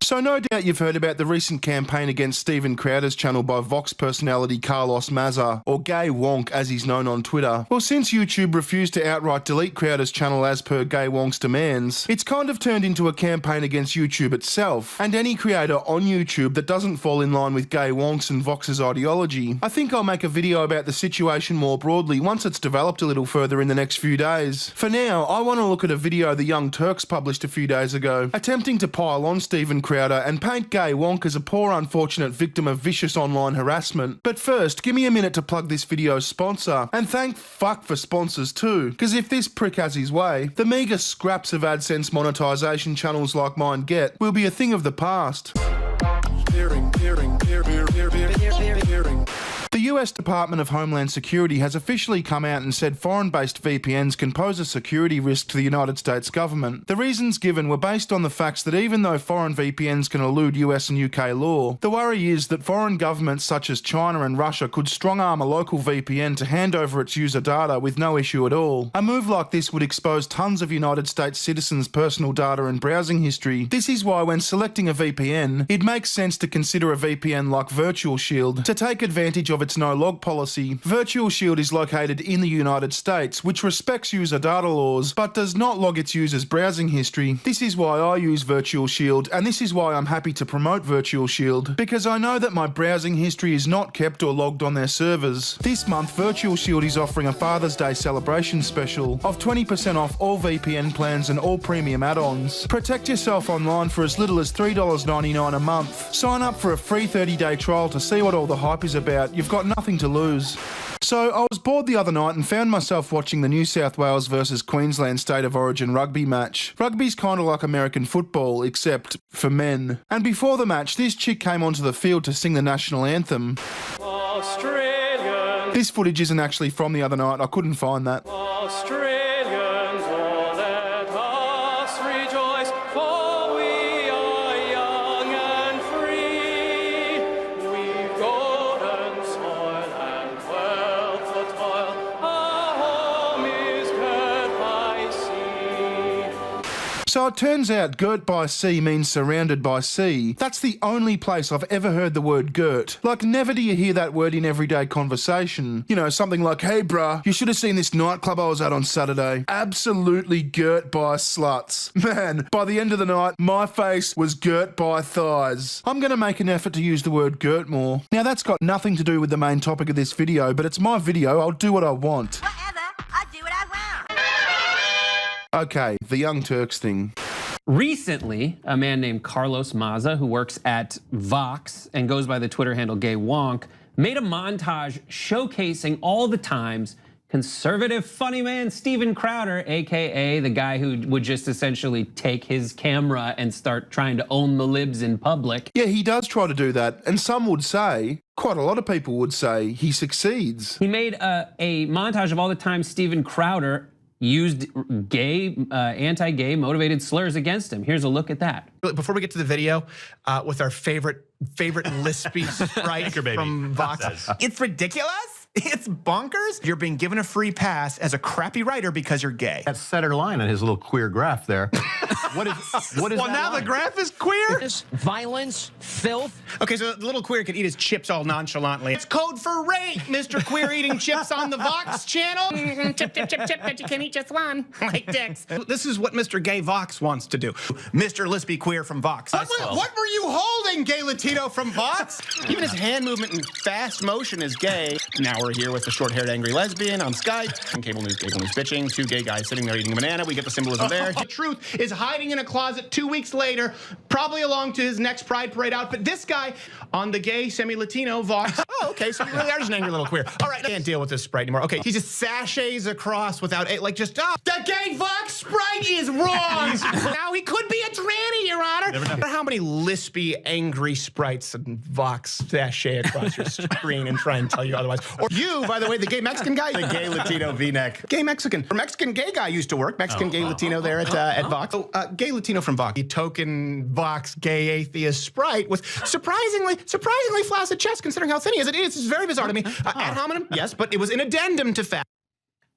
So no doubt you've heard about the recent campaign against Steven Crowder's channel by Vox personality Carlos Maza, or Gay Wonk as he's known on Twitter. Well, since YouTube refused to outright delete Crowder's channel as per Gay Wonk's demands, it's kind of turned into a campaign against YouTube itself, and any creator on YouTube that doesn't fall in line with Gay Wonk's and Vox's ideology. I think I'll make a video about the situation more broadly once it's developed a little further in the next few days. For now, I want to look at a video the young Turks published a few days ago, attempting to pile on Steven Crowder and paint Gay Wonk as a poor unfortunate victim of vicious online harassment. But first, give me a minute to plug this video's sponsor, and thank fuck for sponsors too, because if this prick has his way, the meagre scraps of AdSense monetization channels like mine get will be a thing of the past. The US Department of Homeland Security has officially come out and said foreign-based VPNs can pose a security risk to the United States government. The reasons given were based on the facts that even though foreign VPNs can elude US and UK law, the worry is that foreign governments such as China and Russia could strong-arm a local VPN to hand over its user data with no issue at all. A move like this would expose tons of United States citizens' personal data and browsing history. This is why when selecting a VPN, it makes sense to consider a VPN like Virtual Shield to take advantage of its no-log policy. Virtual Shield is located in the United States, which respects user data laws, but does not log its users' browsing history. This is why I use Virtual Shield, and this is why I'm happy to promote Virtual Shield, because I know that my browsing history is not kept or logged on their servers. This month, Virtual Shield is offering a Father's Day celebration special of 20% off all VPN plans and all premium add-ons. Protect yourself online for as little as $3.99 a month. Sign up for a free 30-day trial to see what all the hype is about. You've got nothing to lose. So I was bored the other night and found myself watching the New South Wales versus Queensland State of Origin rugby match. Rugby's kind of like American football, except for men. And before the match, this chick came onto the field to sing the national anthem. Australians. This footage isn't actually from the other night, I couldn't find that. Australians, oh, let us rejoice, for we are young and free. We've golden soil and wealth for toil. Our home is girt by sea. So it turns out girt by sea means surrounded by sea. That's the only place I've ever heard the word girt. Like, never do you hear that word in everyday conversation. You know, something like, hey bruh, you should have seen this nightclub I was at on Saturday. Absolutely girt by sluts. Man, by the end of the night, my face was girt by thighs. I'm gonna make an effort to use the word girt more. Now that's got nothing to do with the main topic of this video, but it's my video, I'll do what I want. Whatever, I do what I want. Okay, the Young Turks thing. Recently, a man named Carlos Maza, who works at Vox and goes by the Twitter handle Gay Wonk, made a montage showcasing all the times conservative funny man Steven Crowder, aka the guy who would just essentially take his camera and start trying to own the libs in public. Yeah, he does try to do that, and some would say, quite a lot of people would say, he succeeds. He made a montage of all the times Steven Crowder used gay, anti-gay motivated slurs against him. Here's a look at that. Before we get to the video, with our favorite lispy sprite from Vox, it's ridiculous. It's bonkers. You're being given a free pass as a crappy writer because you're gay. That center line on his little queer graph there. What is well, now line? the graph is queer? Violence, filth. Okay, so the little queer could eat his chips all nonchalantly. It's code for rape, Mr. Queer eating chips on the Vox channel. Chip, chip, chip, chip, but you can eat just one, like dicks. This is what Mr. Gay Vox wants to do. Mr. Lispy Queer from Vox. What were you holding, Gay Latino from Vox? Even his hand movement and fast motion is gay. Now we're here with the short-haired angry lesbian on Skype. And cable news bitching. Two gay guys sitting there eating a banana. We get the symbolism there. The truth is hiding in a closet 2 weeks later, probably along to his next Pride Parade outfit. This guy on the gay semi-Latino Vox. Oh, okay, so you really are just an angry little queer. All right, I can't deal with this Sprite anymore. Okay, he just sachets across without, like, just, oh, the gay Vox Sprite is wrong. Now he could be a tranny, Your Honor. Never know. How many lispy, angry Sprites and Vox sachet across your screen and try and tell you otherwise. Or you, by the way, the gay Mexican guy, the gay Latino V-neck. Gay Mexican. Mexican gay guy used to work. Mexican gay Latino there at Vox. Oh, gay Latino from Vox. The token Vox gay atheist Sprite with surprisingly flaccid chest considering how thin he is. It is very bizarre to me. Ad hominem, yes, but it was an addendum to fact.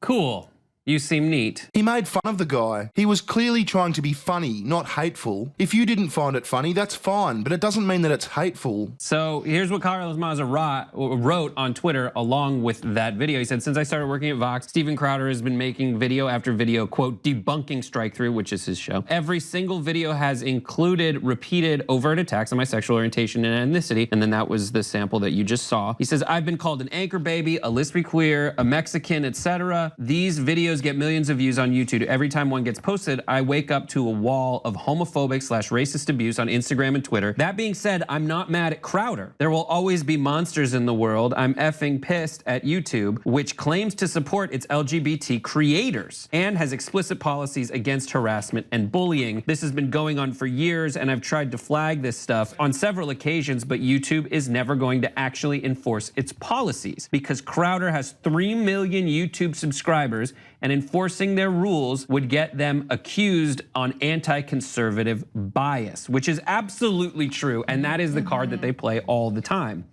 Cool. You seem neat. He made fun of the guy. He was clearly trying to be funny, not hateful. If you didn't find it funny, that's fine, but it doesn't mean that it's hateful. So here's what Carlos Maza wrote on Twitter along with that video. He said, since I started working at Vox, Steven Crowder has been making video after video, quote, debunking strike-through, which is his show. Every single video has included repeated overt attacks on my sexual orientation and ethnicity. And then that was the sample that you just saw. He says, I've been called an anchor baby, a lesbian queer, a Mexican, etc. These videos get millions of views on YouTube. Every time one gets posted, I wake up to a wall of homophobic/racist abuse on Instagram and Twitter. That being said, I'm not mad at Crowder. There will always be monsters in the world. I'm effing pissed at YouTube, which claims to support its LGBT creators and has explicit policies against harassment and bullying. This has been going on for years, and I've tried to flag this stuff on several occasions, but YouTube is never going to actually enforce its policies because Crowder has 3 million YouTube subscribers, and enforcing their rules would get them accused on anti-conservative bias, which is absolutely true, and that is the card that they play all the time.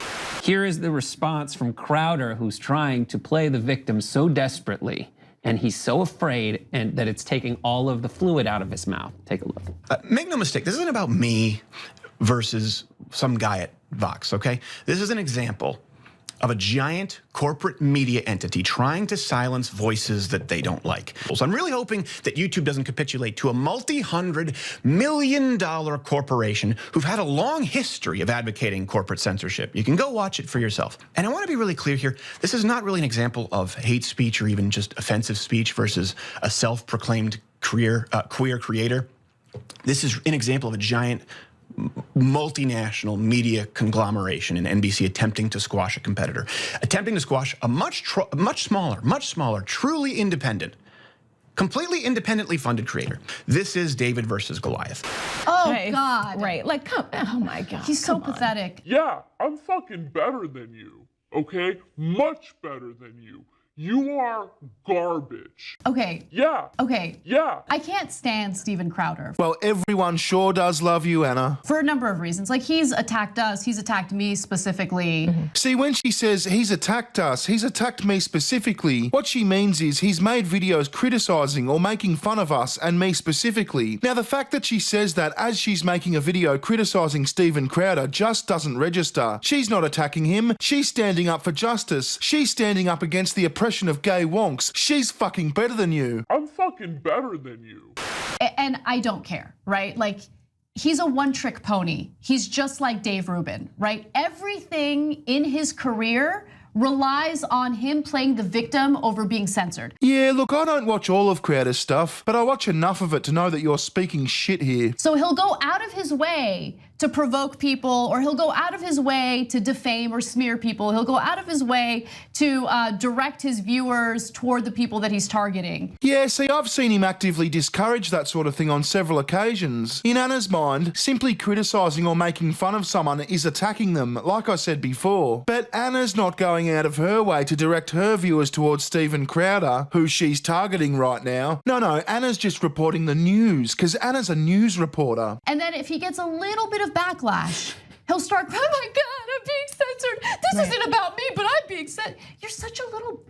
Here is the response from Crowder, who's trying to play the victim so desperately, and he's so afraid and that it's taking all of the fluid out of his mouth. Take a look. Make no mistake, this isn't about me versus some guy at Vox, okay? This is an example of a giant corporate media entity trying to silence voices that they don't like. So I'm really hoping that YouTube doesn't capitulate to a multi-hundred-million-dollar corporation who've had a long history of advocating corporate censorship. You can go watch it for yourself. And I want to be really clear here. This is not really an example of hate speech or even just offensive speech versus a self-proclaimed queer creator. This is an example of a giant multinational media conglomeration in NBC attempting to squash a competitor, attempting to squash a much smaller, truly independent, completely independently funded creator. This is David versus Goliath. Oh, Okay, God. Right, like, come, oh my God. He's so come on. pathetic. Yeah, I'm fucking better than you, okay? Much better than you. You are garbage. Okay. Yeah. Okay. Yeah. I can't stand Steven Crowder Well, everyone sure does love you, Anna. for a number of reasons. Like, he's attacked us. He's attacked me specifically. See, when she says he's attacked us, he's attacked me specifically, what she means is he's made videos criticizing or making fun of us and me specifically. Now, the fact that she says that as she's making a video criticizing Steven Crowder just doesn't register. She's not attacking him. She's standing up for justice. She's standing up against the oppression of gay wonks. She's fucking better than you. I'm fucking better than you. And I don't care, right? Like, he's a one-trick pony. He's just like Dave Rubin, right? Everything in his career relies on him playing the victim over being censored. Yeah, look, I don't watch all of Crowder's stuff, but I watch enough of it to know that you're speaking shit here. So he'll go out of his way to provoke people, or he'll go out of his way to defame or smear people. He'll go out of his way to direct his viewers toward the people that he's targeting. Yeah, see, I've seen him actively discourage that sort of thing on several occasions. In Anna's mind, simply criticising or making fun of someone is attacking them, like I said before. But Anna's not going out of her way to direct her viewers towards Steven Crowder, who she's targeting right now. No, Anna's just reporting the news, because Anna's a news reporter. And then if he gets a little bit of backlash, he'll start, oh my God, I'm being censored. This isn't about me, but I'm being censored. You're such a little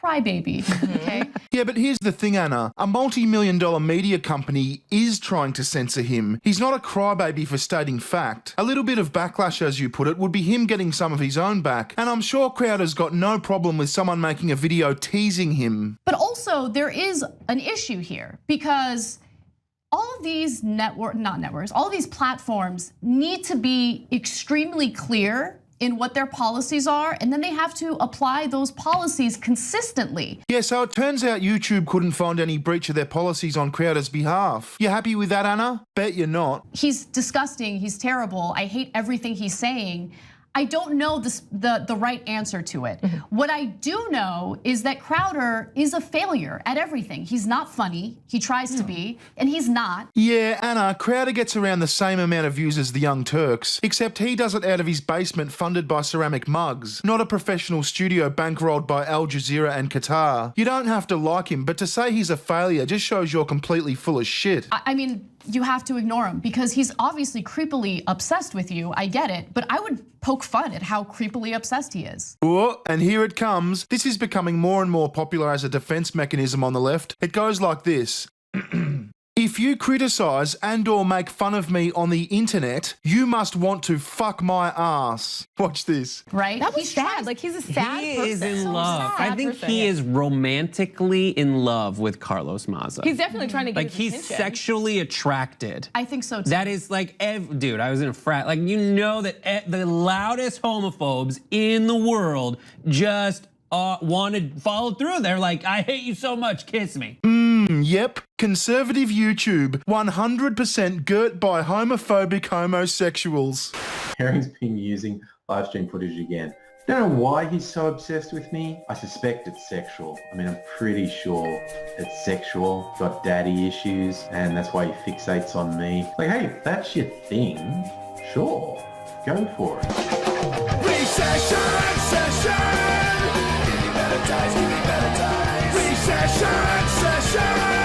crybaby, okay? Yeah, but here's the thing, Anna. A multi-million-dollar media company is trying to censor him. He's not a crybaby for stating fact. A little bit of backlash, as you put it, would be him getting some of his own back. And I'm sure Crowder's got no problem with someone making a video teasing him. But also, there is an issue here because all of these all of these platforms need to be extremely clear in what their policies are, and then they have to apply those policies consistently. Yeah, so it turns out YouTube couldn't find any breach of their policies on Crowder's behalf. You happy with that, Anna? Bet you're not. He's disgusting, he's terrible, I hate everything he's saying. I don't know the right answer to it. What I do know is that Crowder is a failure at everything. He's not funny, he tries to be, and he's not. Yeah, Anna, Crowder gets around the same amount of views as the Young Turks, except he does it out of his basement funded by ceramic mugs, not a professional studio bankrolled by Al Jazeera and Qatar. You don't have to like him, but to say he's a failure just shows you're completely full of shit. I mean, you have to ignore him because he's obviously creepily obsessed with you. I get it, but I would poke poke fun at how creepily obsessed he is. Oh, and here it comes. This is becoming more and more popular as a defense mechanism on the left. It goes like this. If you criticize and or make fun of me on the internet, you must want to fuck my ass. Watch this. Right? That was sad. Like, he's a sad He person. is in So love. sad I think person. he is romantically in love with Carlos Maza. He's definitely trying to get like, his he's attention. sexually attracted. I think so too. That is like, dude, I was in a frat. Like, you know that the loudest homophobes in the world just wanted followed through. They're like, I hate you so much, kiss me. Yep, conservative YouTube, 100% girt by homophobic homosexuals. Herring's been using live stream footage again. Don't know why he's so obsessed with me. I suspect it's sexual. I mean, I'm pretty sure it's sexual. Got daddy issues, and that's why he fixates on me. Like, hey, if that's your thing, sure, go for it. Recession, session. Give me better times, give me better times. Recession, session.